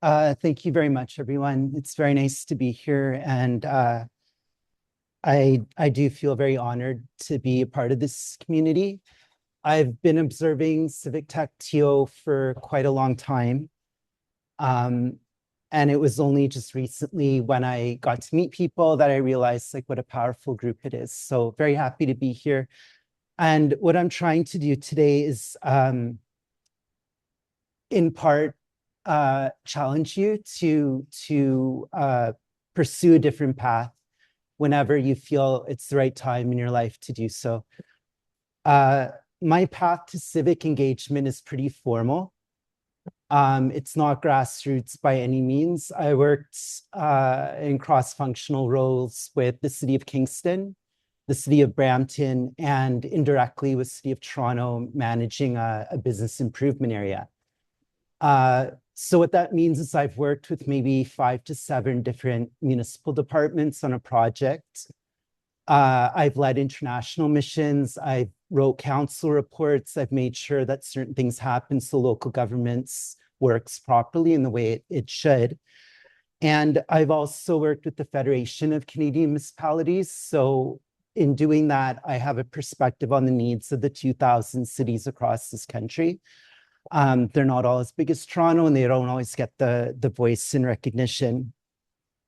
Thank you very much, everyone. It's very nice to be here, and I do feel very honored to be a part of this community. I've been observing Civic Tech TO for quite a long time, and it was only just recently when I got to meet people that I realized like what a powerful group it is. So very happy to be here. And what I'm trying to do today is, in part, challenge you to pursue a different path whenever you feel it's the right time in your life to do so. My path to civic engagement is pretty formal. It's not grassroots by any means. I worked in cross-functional roles with the City of Kingston, the City of Brampton, and indirectly with City of Toronto, managing a business improvement area. So what that means is I've worked with maybe 5 to 7 different municipal departments on a project. I've led international missions. I've wrote council reports. I've made sure that certain things happen so local governments works properly in the way it should. And I've also worked with the Federation of Canadian Municipalities. So in doing that, I have a perspective on the needs of the 2,000 cities across this country. They're not all as big as Toronto, and they don't always get the voice and recognition.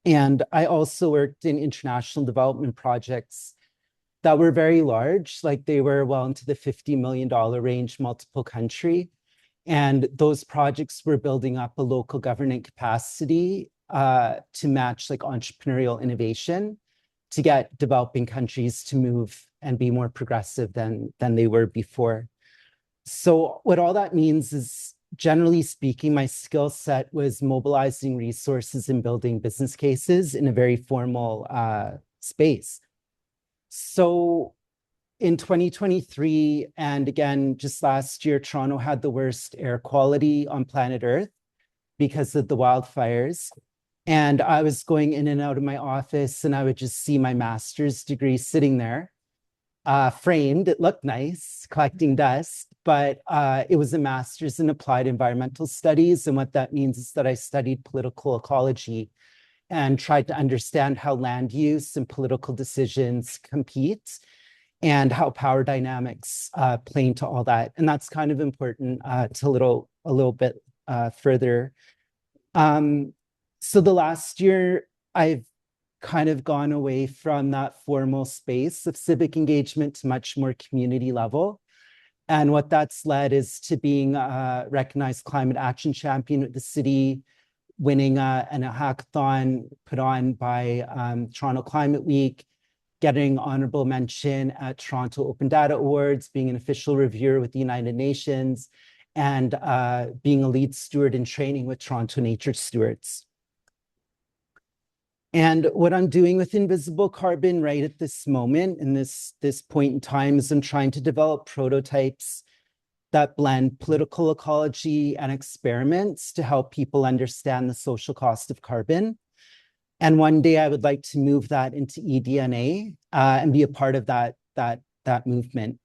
And I also worked in international development projects that were very large, like they were well into the $50 million range, multiple country. And those projects were building up a local government capacity to match like entrepreneurial innovation to get developing countries to move and be more progressive than they were before. So what all that means is, generally speaking, my skill set was mobilizing resources and building business cases in a very formal space. So in 2023, and again, just last year, Toronto had the worst air quality on planet Earth because of the wildfires. And I was going in and out of my office, and I would just see my master's degree sitting there, framed. It looked nice, collecting dust, but it was a master's in applied environmental studies. And what that means is that I studied political ecology and tried to understand how land use and political decisions compete and how power dynamics play into all that. And that's kind of important to a little bit further. So the last year, I've kind of gone away from that formal space of civic engagement to much more community level. And what that's led is to being a recognized climate action champion with the city, winning a hackathon put on by Toronto Climate Week, getting honorable mention at Toronto Open Data Awards, being an official reviewer with the United Nations, and being a lead steward in training with Toronto Nature Stewards. And what I'm doing with Invisible Carbon right at this moment, in this point in time, is I'm trying to develop prototypes that blend political ecology and experiments to help people understand the social cost of carbon. And one day I would like to move that into eDNA and be a part of that movement.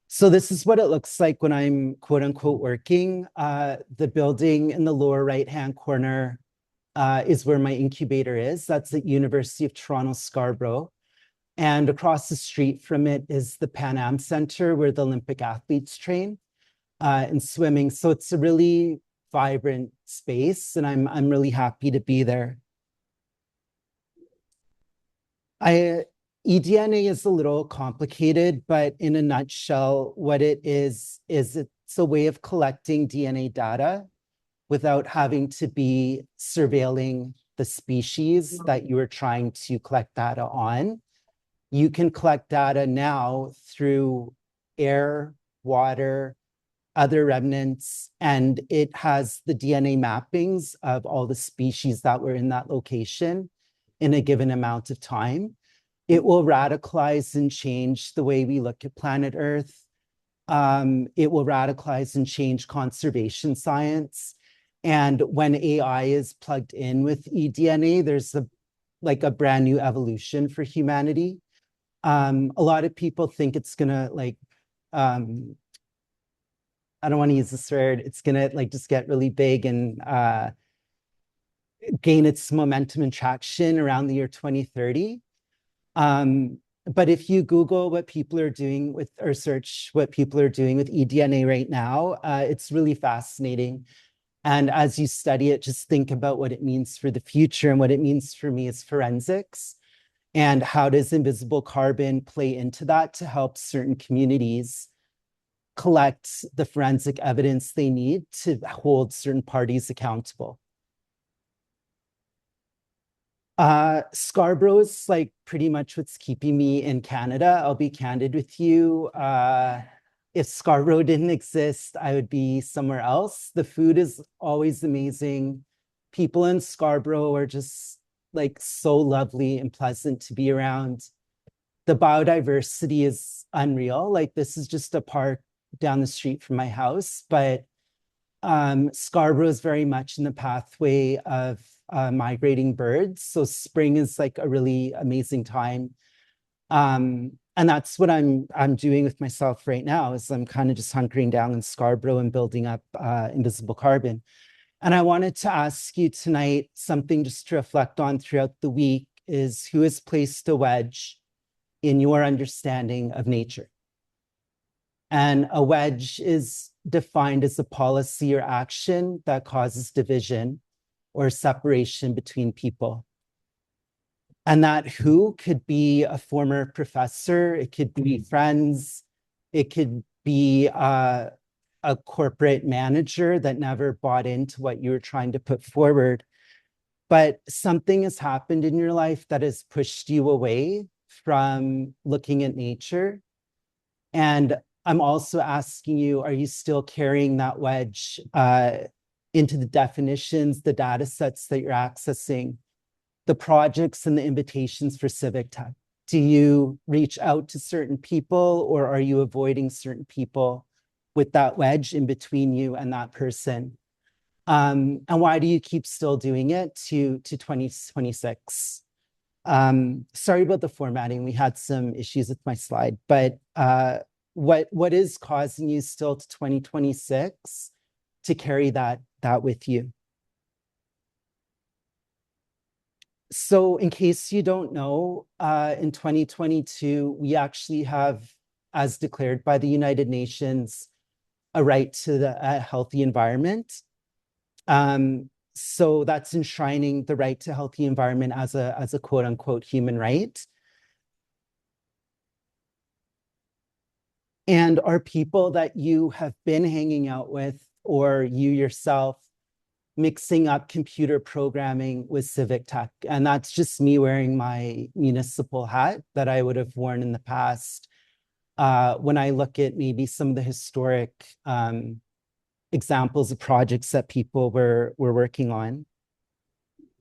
So this is what it looks like when I'm quote unquote working. The building in the lower right-hand corner is where my incubator is. That's at University of Toronto, Scarborough. And across the street from it is the Pan Am Centre, where the Olympic athletes train in swimming. So it's a really vibrant space, and I'm really happy to be there. eDNA is a little complicated, but in a nutshell, what it is it's a way of collecting DNA data without having to be surveilling the species that you are trying to collect data on. You can collect data now through air, water, other remnants, and it has the DNA mappings of all the species that were in that location in a given amount of time. It will radicalize and change the way we look at planet Earth. It will radicalize and change conservation science. And when AI is plugged in with eDNA, there's like a brand new evolution for humanity. A lot of people think it's gonna I don't want to use this word, it's gonna like just get really big and gain its momentum and traction around the year 2030. But if you Google what people are doing with, or search what people are doing with eDNA right now, it's really fascinating. And as you study it, just think about what it means for the future. And what it means for me is forensics. And how does invisible carbon play into that to help certain communities collect the forensic evidence they need to hold certain parties accountable? Scarborough is like pretty much what's keeping me in Canada. I'll be candid with you. If Scarborough didn't exist, I would be somewhere else. The food is always amazing. People in Scarborough are just like so lovely and pleasant to be around. The biodiversity is unreal. Like this is just a park down the street from my house, but Scarborough is very much in the pathway of migrating birds. So spring is like a really amazing time. And that's what I'm doing with myself right now is I'm kind of just hunkering down in Scarborough and building up invisible carbon. And I wanted to ask you tonight something just to reflect on throughout the week is who has placed a wedge in your understanding of nature? And a wedge is defined as a policy or action that causes division or separation between people. And that who could be a former professor, it could be friends, it could be a corporate manager that never bought into what you were trying to put forward. But something has happened in your life that has pushed you away from looking at nature. And I'm also asking you, are you still carrying that wedge into the definitions, the data sets that you're accessing, the projects and the invitations for Civic Tech? Do you reach out to certain people or are you avoiding certain people with that wedge in between you and that person? And why do you keep still doing it to 2026? Sorry about the formatting. We had some issues with my slide, but what is causing you still to 2026 to carry that with you? So in case you don't know, in 2022, we actually have, as declared by the United Nations, a right to a healthy environment. So that's enshrining the right to healthy environment as a quote unquote human right. And are people that you have been hanging out with or you yourself mixing up computer programming with civic tech? And that's just me wearing my municipal hat that I would have worn in the past. When I look at maybe some of the historic examples of projects that people were working on.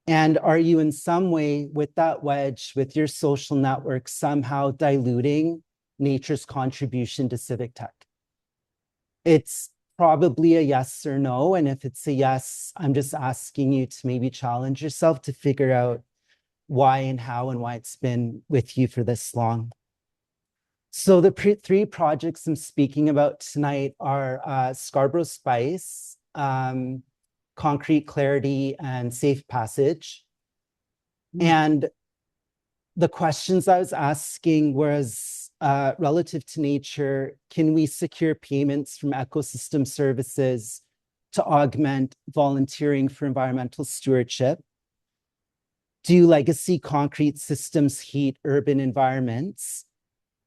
And are you in some way with that wedge, with your social network, somehow diluting nature's contribution to civic tech? It's probably a yes or no. And if it's a yes, I'm just asking you to maybe challenge yourself to figure out why and how and why it's been with you for this long. So the three projects I'm speaking about tonight are Scarborough Spice, Concrete Clarity, and Safe Passage. And the questions I was asking was relative to nature, can we secure payments from ecosystem services to augment volunteering for environmental stewardship? Do legacy concrete systems heat urban environments?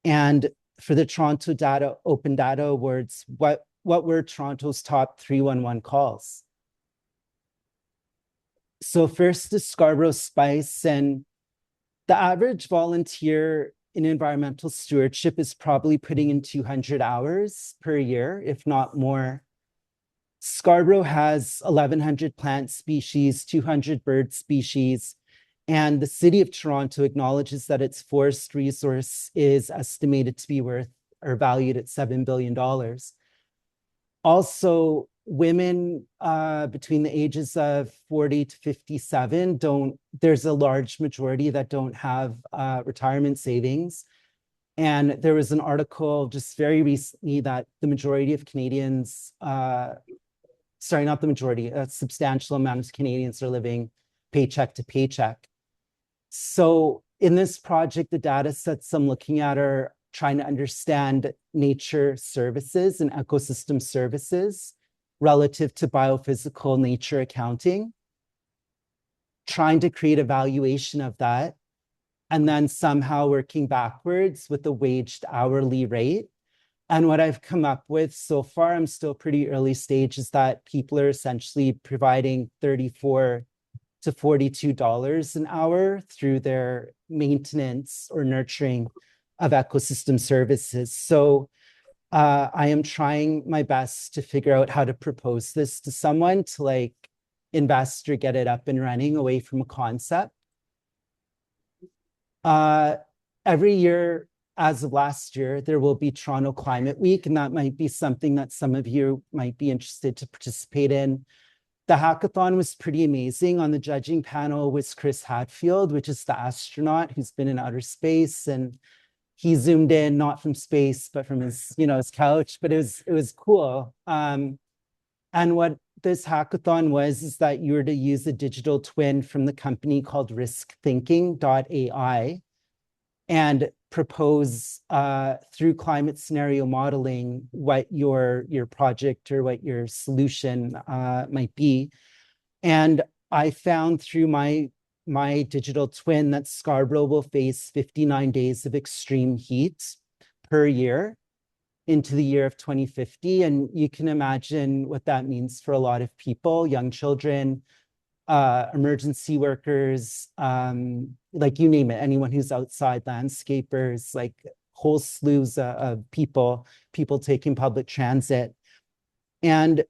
And for the Toronto Data Open Data Awards, what were Toronto's top 311 calls? So first the Scarborough Spice, and the average volunteer in environmental stewardship is probably putting in 200 hours per year, if not more. Scarborough has 1,100 plant species, 200 bird species, and the city of Toronto acknowledges that its forest resource is estimated to be worth or valued at $7 billion. Also, women between the ages of 40 to 57 there's a large majority that don't have retirement savings. And there was an article just very recently that the majority of Canadians, sorry, not the majority, a substantial amount of Canadians are living paycheck to paycheck. So in this project, the data sets I'm looking at are trying to understand nature services and ecosystem services relative to biophysical nature accounting, trying to create a valuation of that, and then somehow working backwards with the waged hourly rate. And what I've come up with so far, I'm still pretty early stage, is that people are essentially providing $34 to $42 an hour through their maintenance or nurturing of ecosystem services. So I am trying my best to figure out how to propose this to someone to like invest or get it up and running away from a concept. Every year, as of last year, there will be Toronto Climate Week, and that might be something that some of you might be interested to participate in. The hackathon was pretty amazing. On the judging panel was Chris Hadfield, which is the astronaut who's been in outer space, and he zoomed in not from space but from his, his couch. But it was cool. And what this hackathon was is that you were to use a digital twin from the company called riskthinking.ai and propose through climate scenario modeling what your project or what your solution might be. And I found through my digital twin that Scarborough will face 59 days of extreme heat per year into the year of 2050. And you can imagine what that means for a lot of people, young children, emergency workers, like you name it, anyone who's outside, landscapers, like whole slews of people taking public transit. And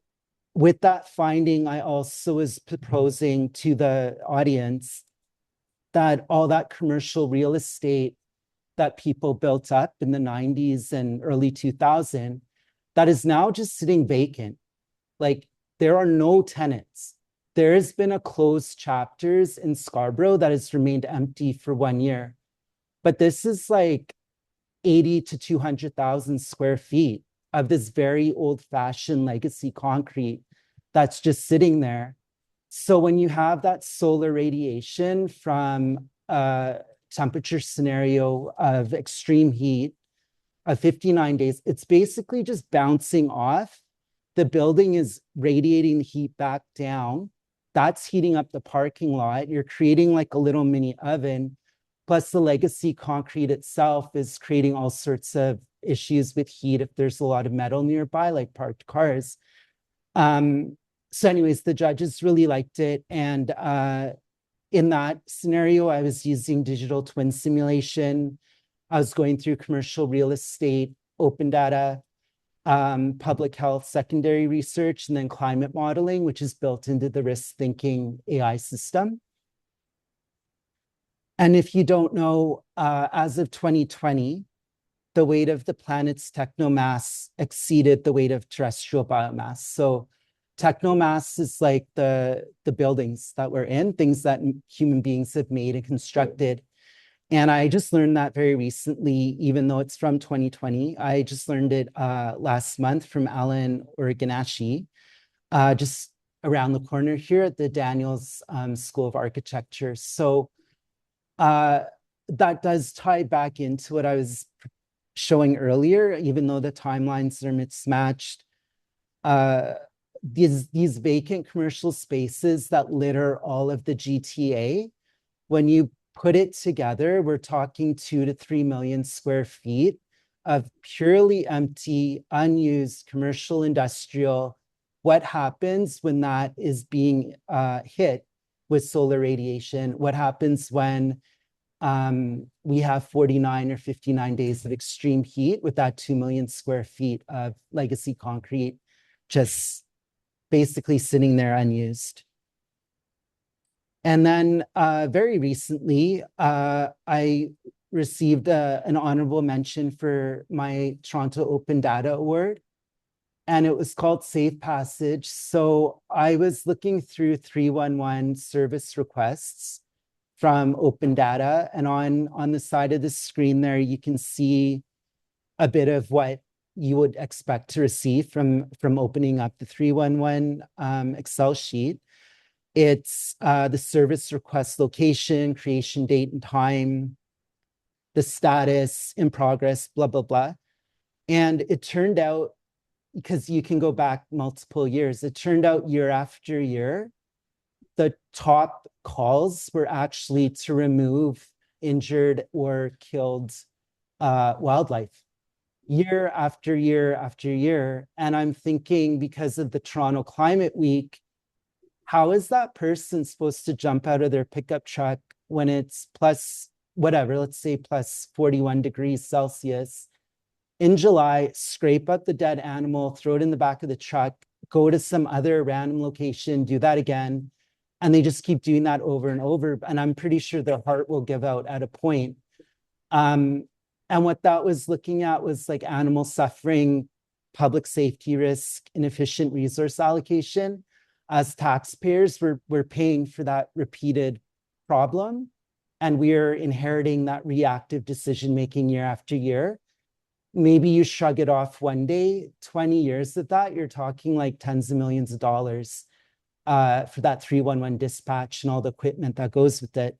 with that finding, I also was proposing to the audience that all that commercial real estate that people built up in the 90s and early 2000, that is now just sitting vacant. Like there are no tenants. There has been a closed chapters in Scarborough that has remained empty for 1 year. But this is like 80 to 200,000 square feet of this very old-fashioned legacy concrete that's just sitting there. So when you have that solar radiation from a temperature scenario of extreme heat of 59 days, it's basically just bouncing off. The building is radiating the heat back down. That's heating up the parking lot. You're creating like a little mini oven. Plus the legacy concrete itself is creating all sorts of issues with heat if there's a lot of metal nearby, like parked cars. So anyways, the judges really liked it. And in that scenario, I was using digital twin simulation. I was going through commercial real estate, open data, public health secondary research, and then climate modeling, which is built into the risk thinking AI system. And if you don't know, as of 2020, the weight of the planet's technomass exceeded the weight of terrestrial biomass. So technomass is like the buildings that we're in, things that human beings have made and constructed. And I just learned that very recently, even though it's from 2020. I just learned it last month from Alan Origanashi, just around the corner here at the Daniels School of Architecture. So that does tie back into what I was showing earlier, even though the timelines are mismatched. These vacant commercial spaces that litter all of the GTA, when you put it together, we're talking 2 to 3 million square feet of purely empty, unused commercial industrial. What happens when that is being hit with solar radiation? What happens when we have 49 or 59 days of extreme heat with that 2 million square feet of legacy concrete just basically sitting there unused? And then very recently, I received an honorable mention for my Toronto Open Data Award, and it was called Safe Passage. So I was looking through 311 service requests from Open Data, and on the side of the screen there, you can see a bit of what you would expect to receive from opening up the 311 Excel sheet. It's the service request location, creation date and time, the status, in progress, blah, blah, blah. And it turned out, because you can go back multiple years, it turned out year after year, the top calls were actually to remove injured or killed wildlife year after year after year. And I'm thinking, because of the Toronto Climate Week, how is that person supposed to jump out of their pickup truck when it's plus whatever, let's say plus 41 degrees Celsius in July, scrape up the dead animal, throw it in the back of the truck, go to some other random location, do that again. And they just keep doing that over and over. And I'm pretty sure their heart will give out at a point. And what that was looking at was like animal suffering, public safety risk, inefficient resource allocation. As taxpayers, we're paying for that repeated problem. And we're inheriting that reactive decision-making year after year. Maybe you shrug it off one day, 20 years of that, you're talking like tens of millions of dollars for that 311 dispatch and all the equipment that goes with it.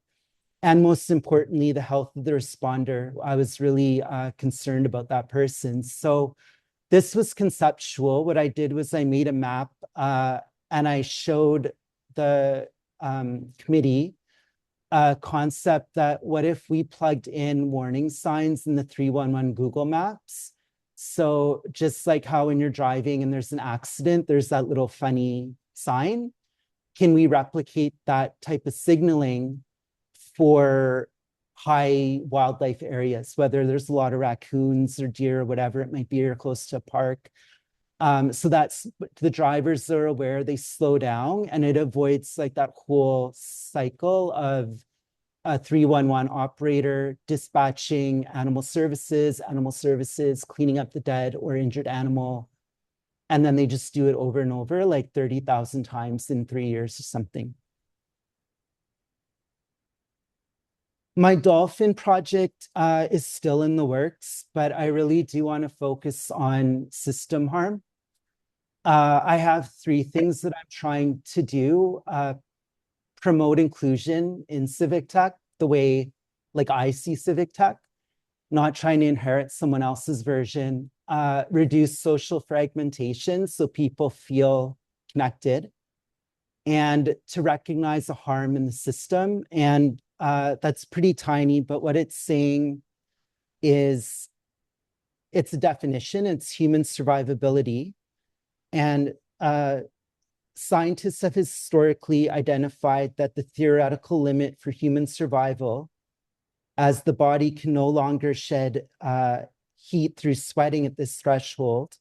And most importantly, the health of the responder. I was really concerned about that person. So this was conceptual. What I did was I made a map and I showed the committee concept that what if we plugged in warning signs in the 311 Google Maps? So just like how when you're driving and there's an accident, there's that little funny sign. Can we replicate that type of signaling for high wildlife areas, whether there's a lot of raccoons or deer or whatever it might be, or close to a park? So that's the drivers are aware, they slow down, and it avoids like that whole cycle of a 311 operator dispatching animal services, cleaning up the dead or injured animal. And then they just do it over and over, like 30,000 times in 3 years or something. My dolphin project is still in the works, but I really do want to focus on system harm. I have 3 things that I'm trying to do. Promote inclusion in civic tech, the way like I see civic tech, not trying to inherit someone else's version. Reduce social fragmentation so people feel connected, and to recognize the harm in the system. And that's pretty tiny, but what it's saying is it's a definition, it's human survivability. And scientists have historically identified that the theoretical limit for human survival, as the body can no longer shed heat through sweating at this threshold.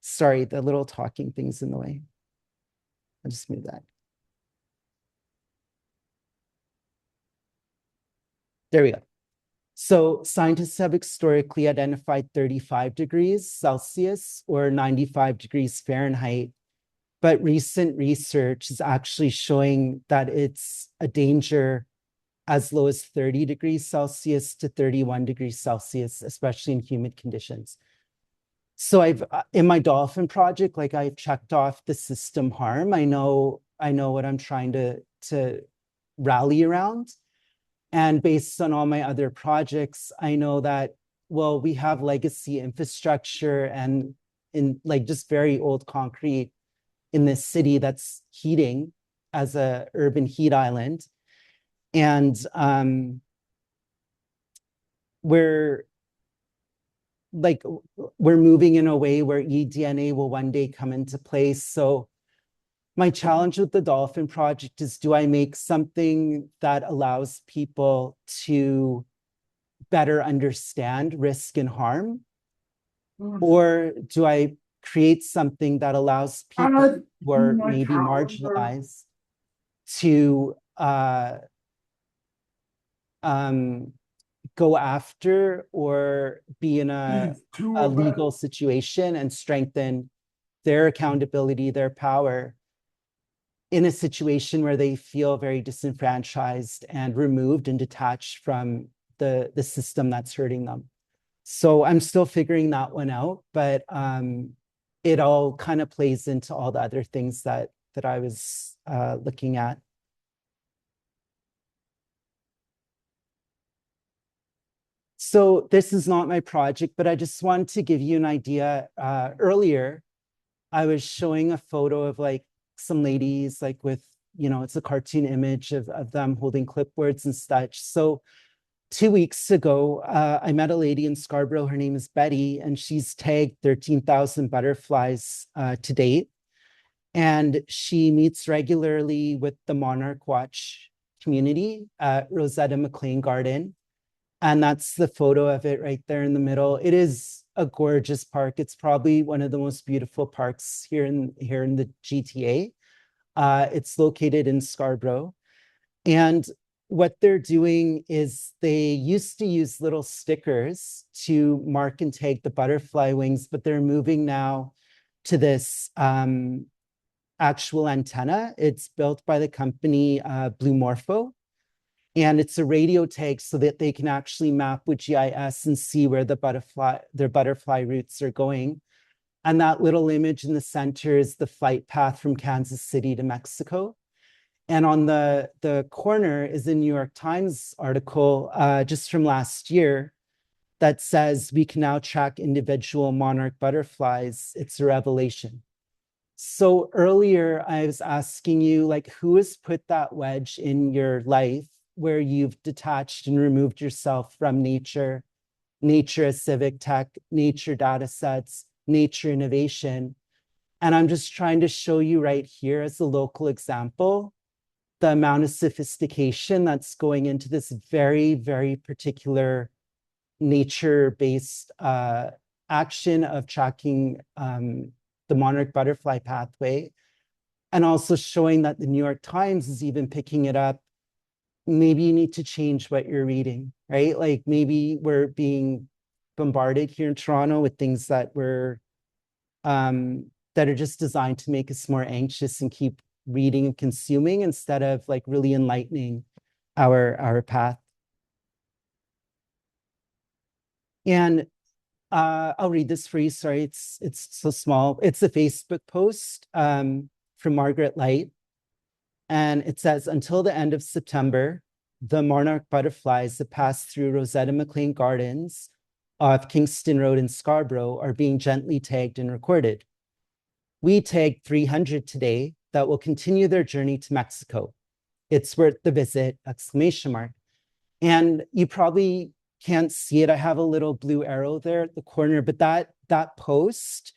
Sorry, the little talking thing's in the way. I'll just move that. There we go. So scientists have historically identified 35 degrees Celsius or 95 degrees Fahrenheit, but recent research is actually showing that it's a danger as low as 30 degrees Celsius to 31 degrees Celsius, especially in humid conditions. So I've, in my dolphin project, like I've checked off the system harm. I know what I'm trying to rally around. And based on all my other projects, I know that, well, we have legacy infrastructure and in like just very old concrete in this city that's heating as a urban heat island. And we're moving in a way where eDNA will one day come into place. So my challenge with the dolphin project is, do I make something that allows people to better understand risk and harm? Or do I create something that allows people who are maybe marginalized to go after or be in a legal situation and strengthen their accountability, their power, in a situation where they feel very disenfranchised and removed and detached from the system that's hurting them. So I'm still figuring that one out, but it all kind of plays into all the other things that that I was looking at. So this is not my project, but I just wanted to give you an idea. Earlier, I was showing a photo of like some ladies, like with, it's a cartoon image of them holding clipboards and such. So 2 weeks ago, I met a lady in Scarborough. Her name is Betty, and she's tagged 13,000 butterflies to date. And she meets regularly with the Monarch Watch community at Rosetta McLean Garden. And that's the photo of it right there in the middle. It is a gorgeous park. It's probably one of the most beautiful parks here in the GTA. It's located in Scarborough. And what they're doing is they used to use little stickers to mark and tag the butterfly wings, but they're moving now to this actual antenna. It's built by the company Blue Morpho. And it's a radio tag so that they can actually map with GIS and see where their butterfly routes are going. And that little image in the center is the flight path from Kansas City to Mexico. And on the corner is a New York Times article just from last year that says we can now track individual monarch butterflies. It's a revelation. So earlier I was asking you, like, who has put that wedge in your life where you've detached and removed yourself from nature as civic tech, nature data sets, nature innovation. And I'm just trying to show you right here as a local example, the amount of sophistication that's going into this very, very particular nature-based action of tracking the monarch butterfly pathway, and also showing that the New York Times is even picking it up. Maybe you need to change what you're reading, right? Like maybe we're being bombarded here in Toronto with things that that are just designed to make us more anxious and keep reading and consuming instead of like really enlightening our path. And I'll read this for you. Sorry, it's so small. It's a Facebook post from Margaret Light. And it says, until the end of September, the monarch butterflies that pass through Rosetta McLean Gardens off Kingston Road in Scarborough are being gently tagged and recorded. We tagged 300 today that will continue their journey to Mexico. It's worth the visit, ! And you probably can't see it. I have a little blue arrow there at the corner, but that post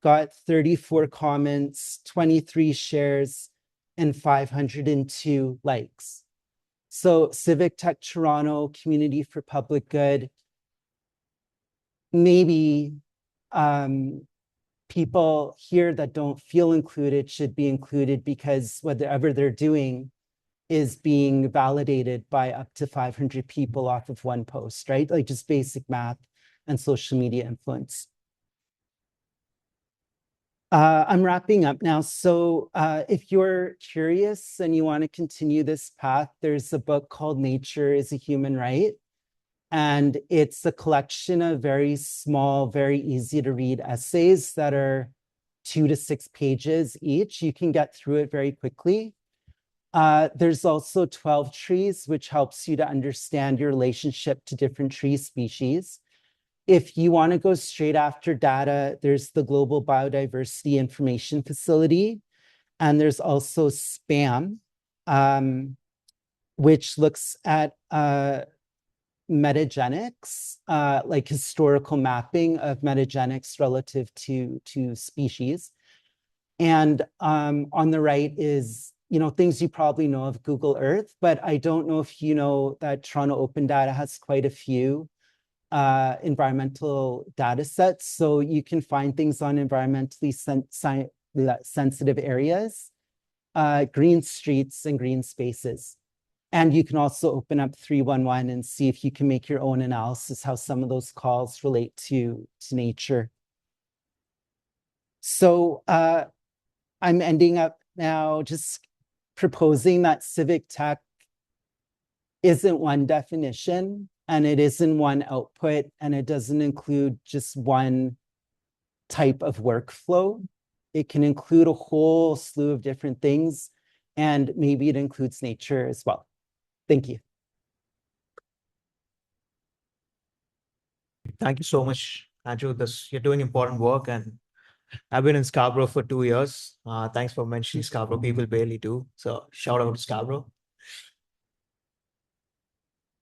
got 34 comments, 23 shares, and 502 likes. So Civic Tech Toronto, Community for Public Good, maybe people here that don't feel included should be included, because whatever they're doing is being validated by up to 500 people off of one post, right? Like just basic math and social media influence. I'm wrapping up now. So if you're curious and you want to continue this path, there's a book called Nature is a Human Right. And it's a collection of very small, very easy to read essays that are 2 to 6 pages each. You can get through it very quickly. There's also 12 trees, which helps you to understand your relationship to different tree species. If you want to go straight after data, there's the Global Biodiversity Information Facility, and there's also SPAM, which looks at metagenics, like historical mapping of metagenics relative to species. And on the right is, things you probably know of Google Earth, but I don't know if you know that Toronto Open Data has quite a few environmental data sets. So you can find things on environmentally sensitive areas, green streets and green spaces. And you can also open up 311 and see if you can make your own analysis, how some of those calls relate to nature. So I'm ending up now just proposing that civic tech isn't one definition, and it isn't one output, and it doesn't include just one type of workflow. It can include a whole slew of different things, and maybe it includes nature as well. Thank you. Thank you so much, Andrew. You're doing important work, and I've been in Scarborough for 2 years. Thanks for mentioning Scarborough. People barely do. So shout out to Scarborough.